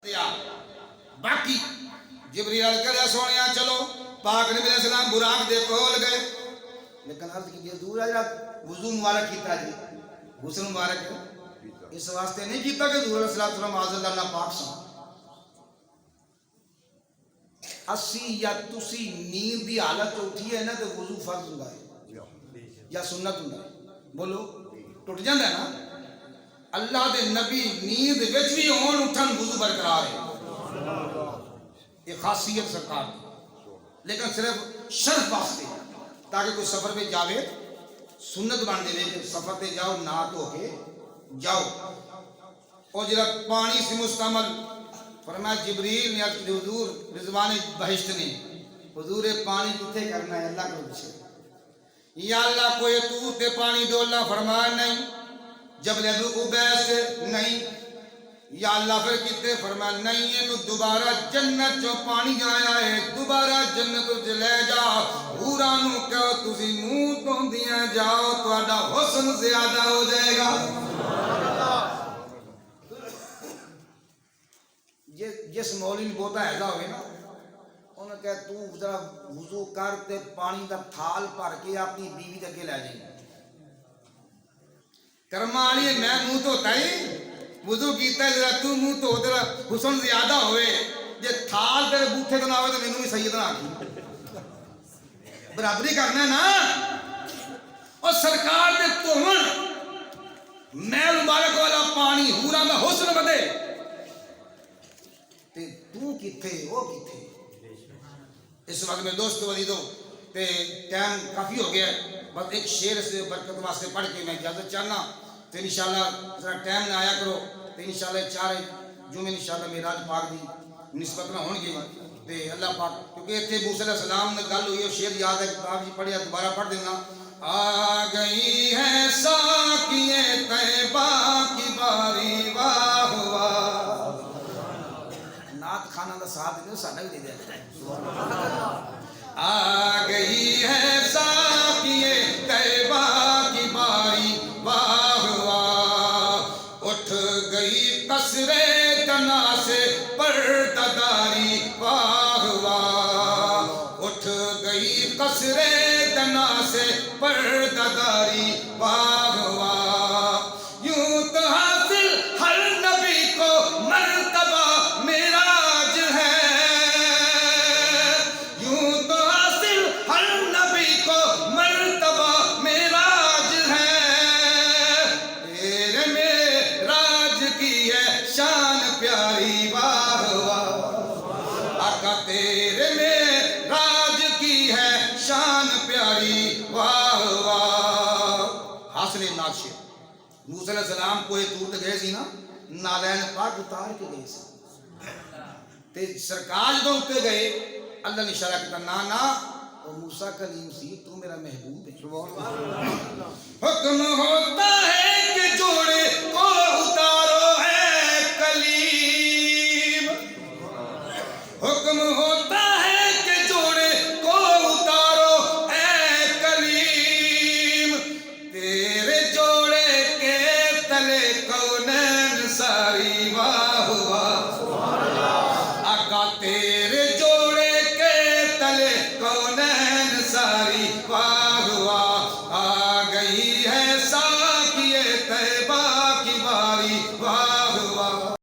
باقی جبریل علیہ سونے چلو پاک نبی علیہ السلام براق دے کول گئے لیکن عرض کی دور ہے وضو مبارک کیتا جی غسل مبارک اس واسطے نہیں کیتا کہ حضور صلی اللہ علیہ وسلم معاذ اللہ پاک سن اسی یا تسی نیند دی حالت اٹھی ہے نا تو وضو فرض ہوندا ہے یا سنت ہوندا ہے بولو ٹوٹ جاندا ہے نا اللہ دے نبی نیند وچ بھی ہون اٹھن وضو برقرار ہے یہ خاصیت سرکار دی لیکن صرف شرف واسطے تاکہ کوئی سفر پہ جاوے سنت بن دے کہ سفر پہ جاؤ نہ دھو کے جاؤ اور جرا پانی سے مستعمل فرمایا جبریل نے عرض کی حضور رضوان بہشت نے حضور پانی کتنے کرنا ہے اللہ کو پوچھے یا اللہ کوئی تو تے پانی دو اللہ فرمایا نہیں جب ابو عبیس نہیں یا اللہ پھر کتنے فرمایا نہیں یہ تو دوبارہ جنت جو پانی آیا ہے دوبارہ جنت جو لے جا حورانو کہو تسی منہ تو دیا جاؤ تہاڈا حسن زیادہ ہو جائے گا جس مولوی بہتا ایسا ہوئے نا انہوں نے کہا تو ذرا وضو کر تے پانی دا تھال بھر کے اپنی بیوی دے لے جائیں کرما والی میں منہ دھوتا ہی وضو کیتا ہے ذرا تو منہ دھو تیرا حسن زیادہ ہوئے جے تھال تیرے بوٹھے تو نہ ہوئے تو مینوں بھی سیدنا آکھی برابری کرنا ہے نا اور سرکار دے تہمن میل مبارک والا پانی حوراں دا حسن بدے تے تو کتھے وہ کتھے اس وقت میں دوست وزیدو تے ٹائم کافی ہو گیا بس ایک شعر سے برکت واسطے پڑھ کے میں اجازت چاہنا تو انشاءاللہ ذرا ٹائم نہ آیا کرو تو انشاءاللہ چار جمعے انشاءاللہ معراج پاک دی نسبت نہ ہون گی تے اللہ پاک کیونکہ اتنے موسیٰ علیہ السلام نے گل ہوئی ہے شعر یاد ہے کتاب جی پڑھیا دوبارہ پڑھ دینا آ گئی ہے ساقیے طیبہ کی باری واہ واہ نعت خانہ دا ساتھ دے ساڈا بھی دے دے آ گئی ہے ساقیے طیبہ کی باری واہ واہ اٹھ گئی قصر تنا سے پردہ داری واہ واہ اٹھ گئی قصر تنا سے پردہ داری واہ واہ یوں تو حاصل ہر نبی کو مرتبہ معراج ہے یوں تو حاصل ہر نبی کو مرتبہ معراج ہے تیرے معراج کی ہے شان پیاری واہ واہ آقا تیرے معراج کی ہے شان پیاری واہ واہ حاصل ناچے موسیٰ علیہ السلام کوئی طور تے گئے سی نا نالین پاک اتار کے گئے سی تے سرکار جو اٹھے گئے اللہ نے اشارہ کیا نا وہ موسیٰ کلیم سی تو میرا محبوب ہے حکم ہوتا ہے